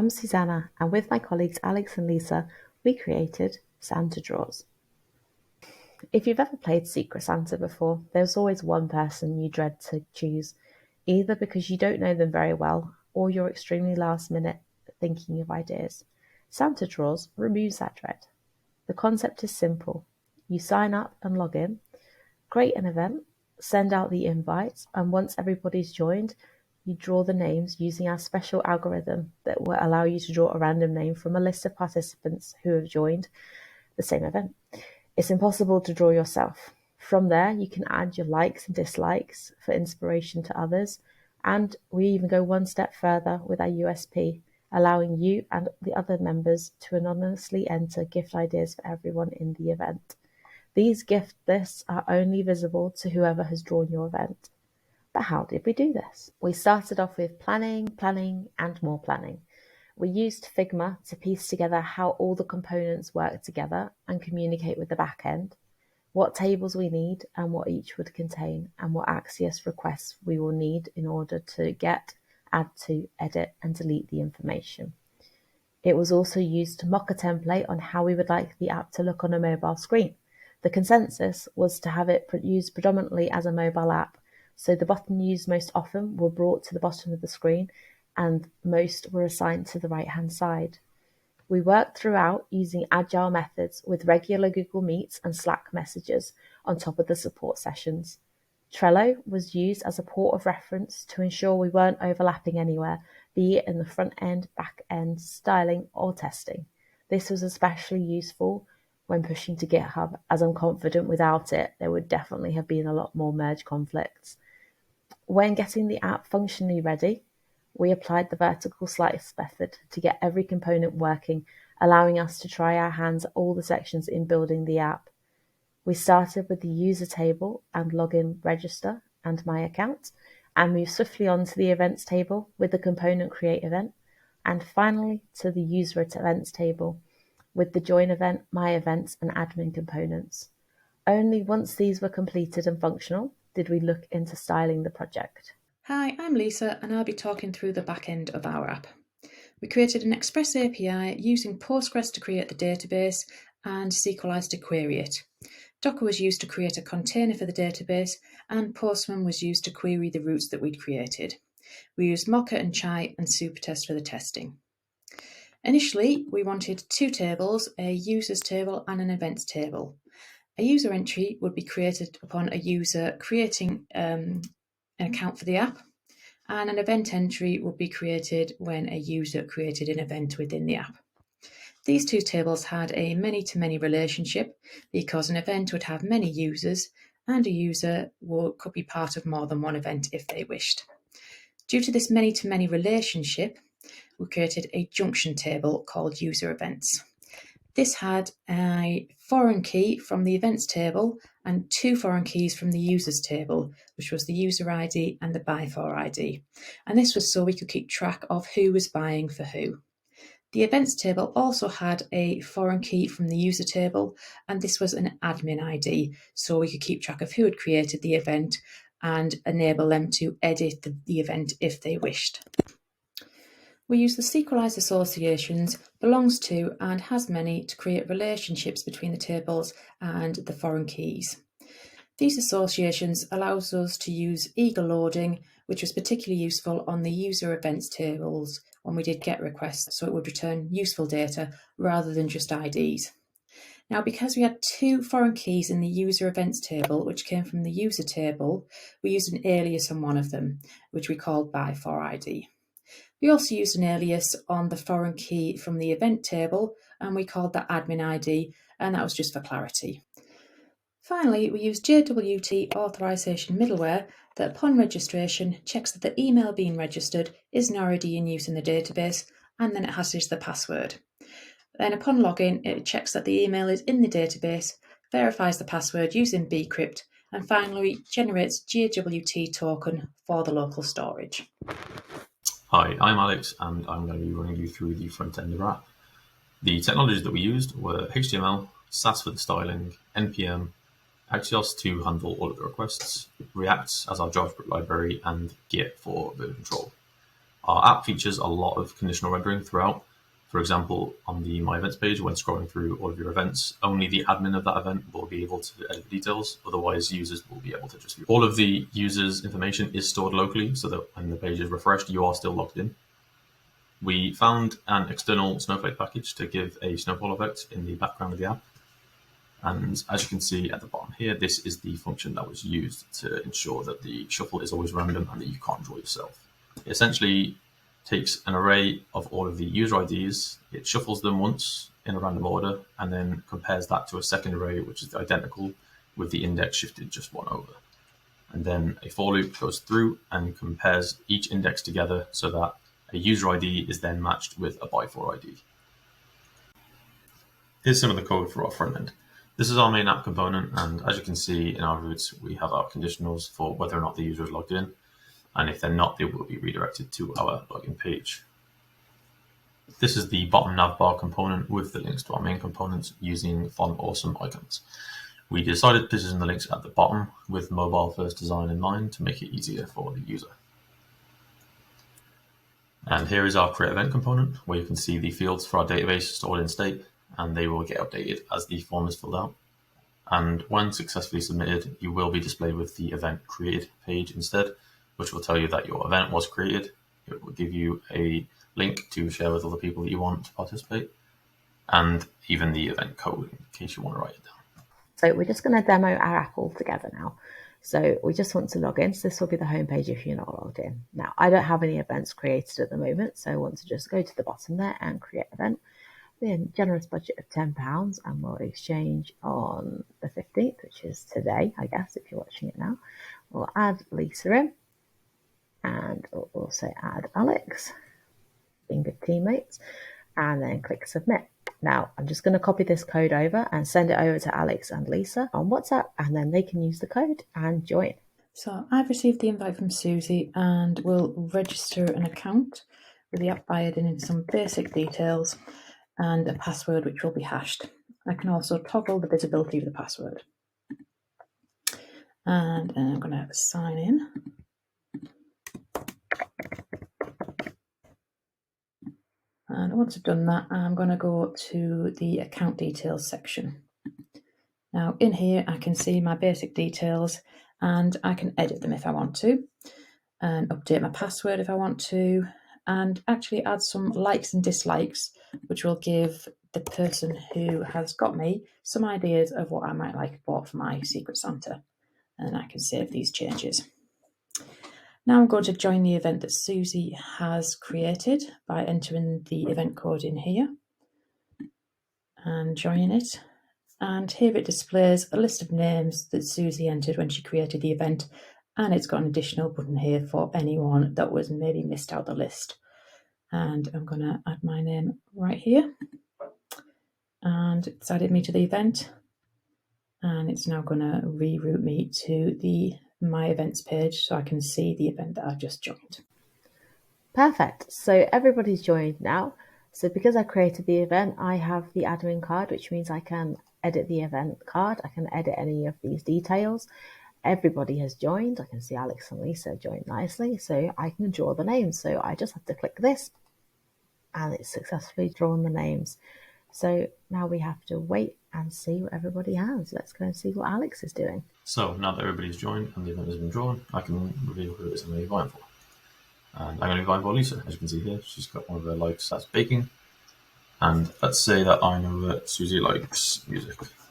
I'm Suzannah, and with my colleagues Alex and Lisa, we created Santa Draws. If you've ever played Secret Santa before, there's always one person you dread to choose, either because you don't know them very well or you're extremely last minute thinking of ideas. Santa Draws removes that dread. The concept is simple. You sign up and log in, create an event, send out the invites, and once everybody's joined, you draw the names using our special algorithm that will allow you to draw a random name from a list of participants who have joined the same event. It's impossible to draw yourself. From there, you can add your likes and dislikes for inspiration to others, and we even go one step further with our USP, allowing you and the other members to anonymously enter gift ideas for everyone in the event. These gift lists are only visible to whoever has drawn your event. But how did we do this? We started off with planning, and more planning. We used Figma to piece together how all the components work together and communicate with the back end, what tables we need and what each would contain, and what Axios requests we will need in order to get, add to, edit, and delete the information. It was also used to mock a template on how we would like the app to look on a mobile screen. The consensus was to have it used predominantly as a mobile app, so the button used most often were brought to the bottom of the screen and most were assigned to the right-hand side. We worked throughout using agile methods with regular Google Meets and Slack messages on top of the support sessions. Trello was used as a port of reference to ensure we weren't overlapping anywhere, be it in the front end, back end, styling, or testing. This was especially useful when pushing to GitHub, as I'm confident without it, there would definitely have been a lot more merge conflicts. When getting the app functionally ready, we applied the vertical slice method to get every component working, allowing us to try our hands at all the sections in building the app. We started with the user table and login register and my account, and moved swiftly on to the events table with the component create event, and finally to the user events table with the join event, my events, and admin components. Only once these were completed and functional did we look into styling the project. Hi, I'm Lisa and I'll be talking through the back end of our app. We created an Express API using Postgres to create the database and SQLite to query it. Docker was used to create a container for the database, and Postman was used to query the routes that we'd created. We used Mocha and Chai and Supertest for the testing. Initially, we wanted two tables, a users table and an events table. A user entry would be created upon a user creating an account for the app, and an event entry would be created when a user created an event within the app. These two tables had a many-to-many relationship because an event would have many users and a user could be part of more than one event if they wished. Due to this many-to-many relationship, we created a junction table called user events. This had a foreign key from the events table and two foreign keys from the users table, which was the user ID and the buy for ID. And this was so we could keep track of who was buying for who. The events table also had a foreign key from the user table, and this was an admin ID, so we could keep track of who had created the event and enable them to edit the event if they wished. We use the SQLite associations belongs to and has many to create relationships between the tables and the foreign keys. These associations allows us to use eager loading, which was particularly useful on the user events tables when we did GET requests, so it would return useful data rather than just IDs. Now, because we had two foreign keys in the user events table, which came from the user table, we used an alias on one of them, which we called buy for ID. We also used an alias on the foreign key from the event table, and we called that admin ID, and that was just for clarity. Finally, we use JWT authorization middleware that upon registration checks that the email being registered is already in use in the database, and then it hashes the password. Then upon login, it checks that the email is in the database, verifies the password using bcrypt, and finally generates JWT token for the local storage. Hi, I'm Alex, and I'm going to be running you through the front end of our app. The technologies that we used were HTML, Sass for the styling, NPM, Axios to handle all of the requests, React as our JavaScript library, and Git for version control. Our app features a lot of conditional rendering throughout. For example, on the My Events page, when scrolling through all of your events, only the admin of that event will be able to edit the details. Otherwise, users will be able to just view. All of the users' information is stored locally so that when the page is refreshed, you are still logged in. We found an external snowflake package to give a snowfall effect in the background of the app. And as you can see at the bottom here, this is the function that was used to ensure that the shuffle is always random and that you can't draw yourself. It essentially takes an array of all of the user IDs, it shuffles them once in a random order, and then compares that to a second array, which is identical, with the index shifted just one over. And then a for loop goes through and compares each index together so that a user ID is then matched with a by for ID. Here's some of the code for our front end. This is our main app component, and as you can see in our routes, we have our conditionals for whether or not the user is logged in, and if they're not, they will be redirected to our login page. This is the bottom navbar component with the links to our main components using font awesome icons. We decided to position the links at the bottom with mobile first design in mind to make it easier for the user. And here is our create event component, where you can see the fields for our database stored in state, and they will get updated as the form is filled out. And when successfully submitted, you will be displayed with the event created page instead, which will tell you that your event was created. It will give you a link to share with other people that you want to participate, and even the event code in case you want to write it down. So we're just going to demo our app all together now. So we just want to log in. So this will be the home page if you're not logged in. Now, I don't have any events created at the moment, so I want to just go to the bottom there and create event. We have a generous budget of £10 and we'll exchange on the 15th, which is today, I guess, if you're watching it now. We'll add Lisa in, and we'll also add Alex, being good teammates, and then click submit. Now, I'm just going to copy this code over and send it over to Alex and Lisa on WhatsApp, and then they can use the code and join. So I've received the invite from Susie and will register an account with the app by adding in some basic details and a password which will be hashed. I can also toggle the visibility of the password. And I'm going to sign in. And once I've done that, I'm going to go to the account details section. Now in here, I can see my basic details and I can edit them if I want to, and update my password if I want to, and actually add some likes and dislikes, which will give the person who has got me some ideas of what I might like bought for my Secret Santa. And I can save these changes. Now I'm going to join the event that Susie has created by entering the event code in here and joining it. And here it displays a list of names that Susie entered when she created the event, and it's got an additional button here for anyone that was maybe missed out the list. And I'm going to add my name right here, and it's added me to the event, and it's now going to reroute me to the My Events page so I can see the event that I've just joined. Perfect. So everybody's joined now. So because I created the event, I have the admin card, which means I can edit the event card. I can edit any of these details. Everybody has joined. I can see Alex and Lisa joined nicely, so I can draw the names. So I just have to click this and it's successfully drawn the names. So now we have to wait and see what everybody has. Let's go and see what Alex is doing. So now that everybody's joined and the event has been drawn, I can reveal who it is I'm going to be vying for. And I'm going to be vying for Lisa. As you can see here, she's got one of her likes, that's baking. And let's say that I know that Susie likes music. If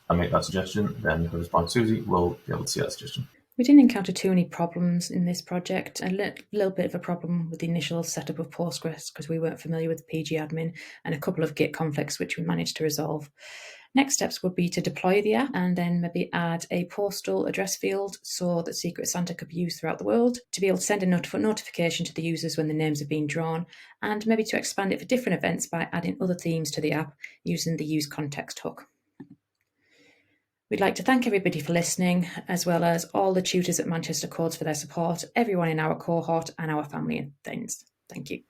I make that suggestion, then whoever's buying Susie will be able to see that suggestion. We didn't encounter too many problems in this project. A little bit of a problem with the initial setup of Postgres because we weren't familiar with PG admin, and a couple of Git conflicts which we managed to resolve. Next steps would be to deploy the app and then maybe add a postal address field so that Secret Santa could be used throughout the world, to be able to send a notification to the users when the names have been drawn, and maybe to expand it for different events by adding other themes to the app using the use context hook. We'd like to thank everybody for listening, as well as all the tutors at Manchester Codes for their support, everyone in our cohort and our family and friends. Thank you.